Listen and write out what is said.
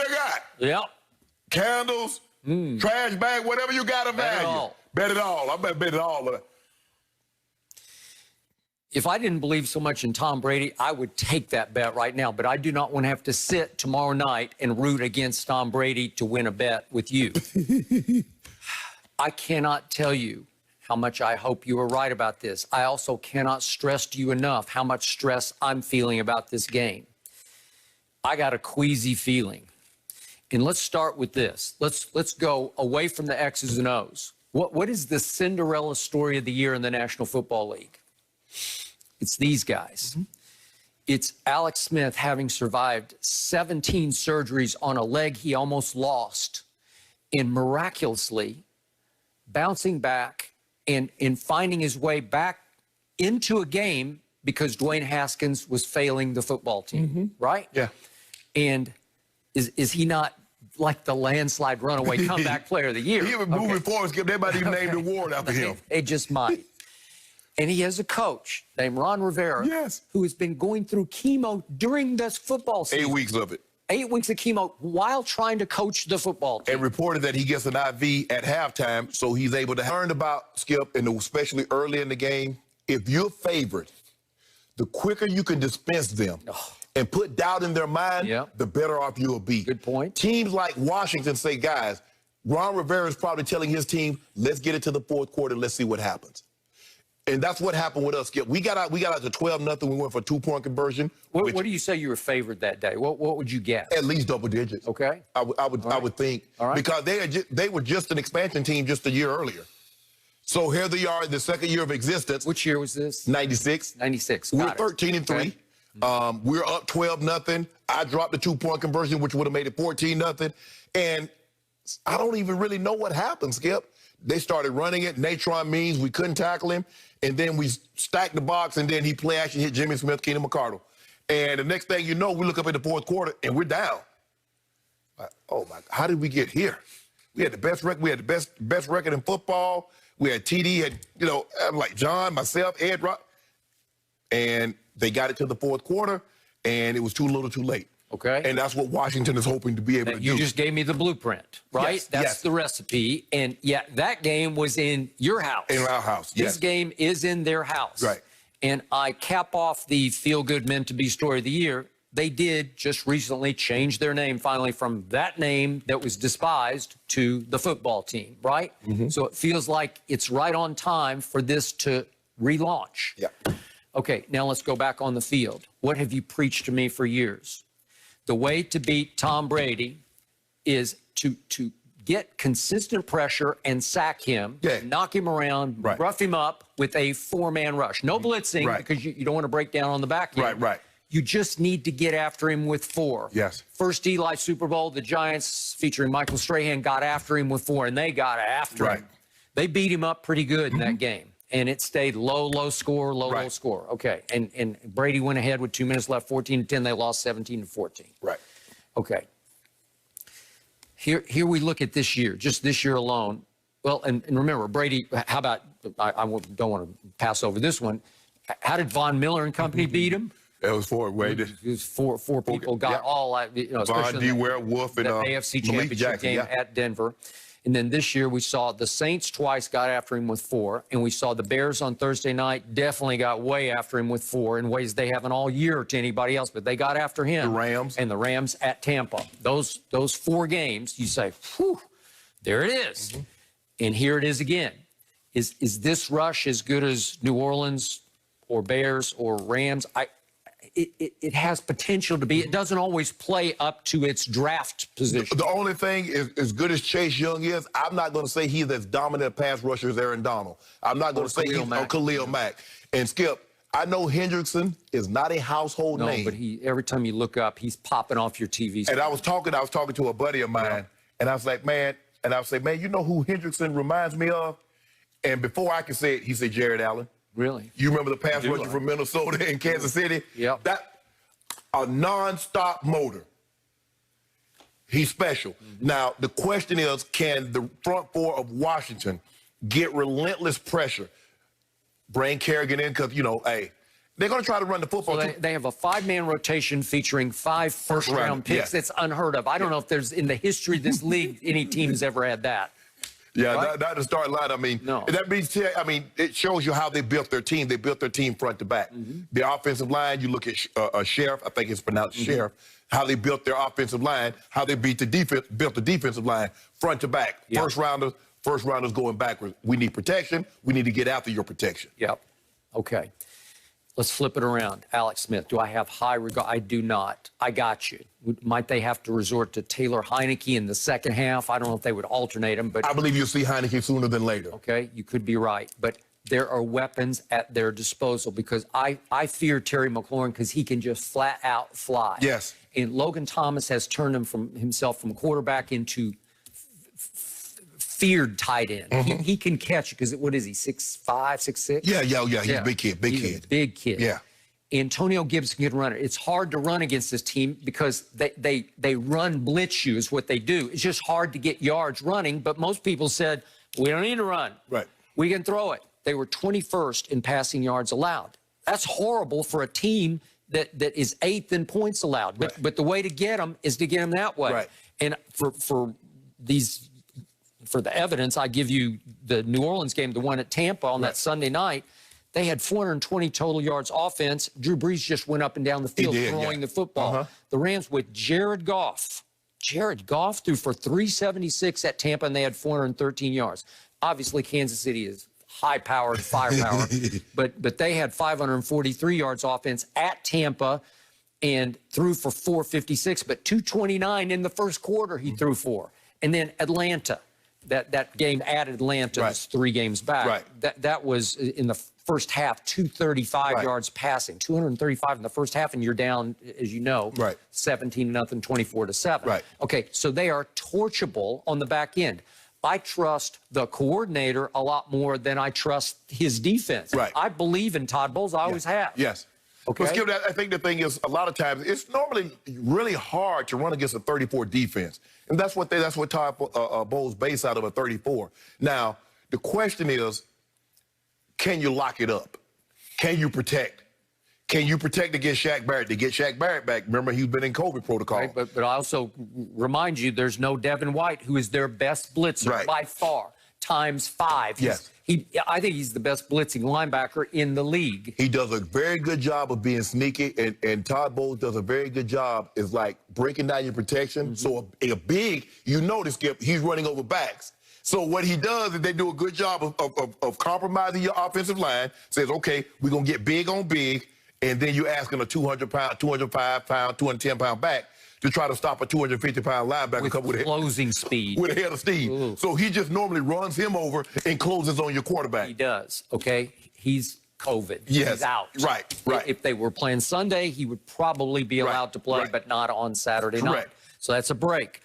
you got. Yep. Candles, trash bag, whatever you got of value. Bet it all. I bet it all. If I didn't believe so much in Tom Brady, I would take that bet right now. But I do not want to have to sit tomorrow night and root against Tom Brady to win a bet with you. I cannot tell you how much I hope you are right about this. I also cannot stress to you enough how much stress I'm feeling about this game. I got a queasy feeling. And let's start with this. Let's go away from the X's and O's. What is the Cinderella story of the year in the National Football League? It's these guys. It's Alex Smith having survived 17 surgeries on a leg he almost lost, and miraculously bouncing back and finding his way back into a game because Dwayne Haskins was failing the football team, right? Yeah. And is he not like the landslide runaway comeback player of the year? He even moving forward, Skip. They might even name the award after him. They just might. And he has a coach named Ron Rivera, who has been going through chemo during this football season. 8 weeks of it. 8 weeks of chemo while trying to coach the football team. And reported that he gets an IV at halftime, so he's able to learn about, Skip, and especially early in the game, if you're favored, the quicker you can dispense them and put doubt in their mind, the better off you'll be. Good point. Teams like Washington say, guys, Ron Rivera is probably telling his team, let's get it to the fourth quarter, let's see what happens. And that's what happened with us, Skip. We got out to 12-0. We went for a 2-point conversion. What do you say you were favored that day? What would you guess? At least double digits. Okay. I would think. All right. Because they were just an expansion team just a year earlier. So here they are in the second year of existence. Which year was this? 96. 96. We're 13-3. Okay. We're up 12-0. I dropped the 2-point conversion, which would have made it 14-0. And I don't even really know what happened, Skip. They started running it. Natron Means we couldn't tackle him. And then we stacked the box, and then he play action hit Jimmy Smith, Keenan McCardle. And the next thing you know, we look up at the fourth quarter, and we're down. Like, oh, my, how did we get here? We had the best record. We had the best record in football. We had TD, like John, myself, Ed Rock. And they got it to the fourth quarter, and it was too little too late. Okay. And that's what Washington is hoping to be able to do. You just gave me the blueprint, right? Yes, that's the recipe. And that game was in your house. In our house, yes. This game is in their house. Right. And I cap off the feel-good meant-to-be story of the year. They did just recently change their name finally from that name that was despised to the football team, right? So it feels like it's right on time for this to relaunch. Yeah. Okay, now let's go back on the field. What have you preached to me for years? The way to beat Tom Brady is to get consistent pressure and sack him, knock him around, rough him up with a four-man rush. No blitzing because you don't want to break down on the back end. Right. You just need to get after him with four. Yes. First Eli Super Bowl, the Giants featuring Michael Strahan got after him with four, and they got after him. They beat him up pretty good in that game. And it stayed low score, low score. Okay, and Brady went ahead with 2 minutes left, 14-10. They lost 17-14. Right. Okay. Here we look at this year, just this year alone. Well, and remember, Brady, how about, I don't want to pass over this one. How did Von Miller and company beat him? It was four. It was four people got all, Von D. Werewolf and the AFC Championship game at Denver. And then this year we saw the Saints twice got after him with four, and we saw the Bears on Thursday night definitely got way after him with four in ways they haven't all year to anybody else, but they got after him. The Rams. And the Rams at Tampa. Those 4 games, you say, whew, there it is. And here it is again. Is this rush as good as New Orleans or Bears or Rams? It has potential to be. It doesn't always play up to its draft position. The only thing is, as good as Chase Young is, I'm not going to say he's as dominant a pass rusher as Aaron Donald. I'm not going to say he's Khalil Mack. And Skip, I know Hendrickson is not a household name. No, but every time you look up, he's popping off your TV screen. And I was talking to a buddy of mine, and I was like, man, you know who Hendrickson reminds me of? And before I could say it, he said Jared Allen. Really? You remember the pass rusher from Minnesota and Kansas City? Yep. That a non-stop motor. He's special. Now, the question is, can the front four of Washington get relentless pressure? Bring Kerrigan in because, hey, They're going to try to run the football. So they have a 5-man rotation featuring 5 first-round picks. Yeah. That's unheard of. I don't know if there's, in the history of this league, any team has ever had that. Yeah, right? not the start line. I mean, no. That means, it shows you how they built their team. They built their team front to back. The offensive line, you look at Sheriff, I think it's pronounced Sheriff, how they built their offensive line, how they built the defensive line front to back. Yep. First rounders going backwards. We need protection. We need to get after your protection. Yep. Okay. Let's flip it around. Alex Smith, do I have high regard? I do not. I got you. Might they have to resort to Taylor Heineke in the second half? I don't know if they would alternate them, but I believe you'll see Heineke sooner than later. Okay, you could be right. But there are weapons at their disposal because I fear Terry McLaurin because he can just flat out fly. Yes. And Logan Thomas has turned himself from quarterback into feared tight end. He can catch it because what is he, 6'5", 6'6"? Yeah. He's a big kid. He's a big kid. Yeah. Antonio Gibson can run it. It's hard to run against this team because they run blitz you is what they do. It's just hard to get yards running, but most people said, we don't need to run. Right. We can throw it. They were 21st in passing yards allowed. That's horrible for a team that is 8th in points allowed. But the way to get them is to get them that way. Right. And for the evidence, I give you the New Orleans game, the one at Tampa on that Sunday night. They had 420 total yards offense. Drew Brees just went up and down the field throwing the football. The Rams with Jared Goff. Jared Goff threw for 376 at Tampa, and they had 413 yards. Obviously, Kansas City is high-powered firepower, but they had 543 yards offense at Tampa and threw for 456, but 229 in the first quarter he threw for. And then Atlanta. That game at Atlanta was 3 games back. Right. That was in the first half, 235 yards passing, 235 in the first half, and you're down, as you know, 17-0, 24-7. Right. Okay, so they are torchable on the back end. I trust the coordinator a lot more than I trust his defense. Right. I believe in Todd Bowles. I always have. Yes. Okay. Well, Skip, I think the thing is, a lot of times, it's normally really hard to run against a 34 defense. And that's what Todd Bowles base out of a 34. Now, the question is, can you lock it up? Can you protect? Can you protect against Shaq Barrett? To get Shaq Barrett back, remember, he's been in COVID protocol. Right, but I also remind you, there's no Devin White, who is their best blitzer by far, ×5. Yes. I think he's the best blitzing linebacker in the league. He does a very good job of being sneaky, and Todd Bowles does a very good job is like breaking down your protection. So a big, you notice, Skip, he's running over backs. So what he does is they do a good job of compromising your offensive line, says, okay, we're going to get big on big, and then you're asking a 200-pound, 205-pound, 210-pound back to try to stop a 250-pound linebacker with closing speed. With a head of steam. Ooh. So he just normally runs him over and closes on your quarterback. He does, okay? He's COVID. Yes. He's out. Right. If they were playing Sunday, he would probably be allowed to play, but not on Saturday night. So that's a break.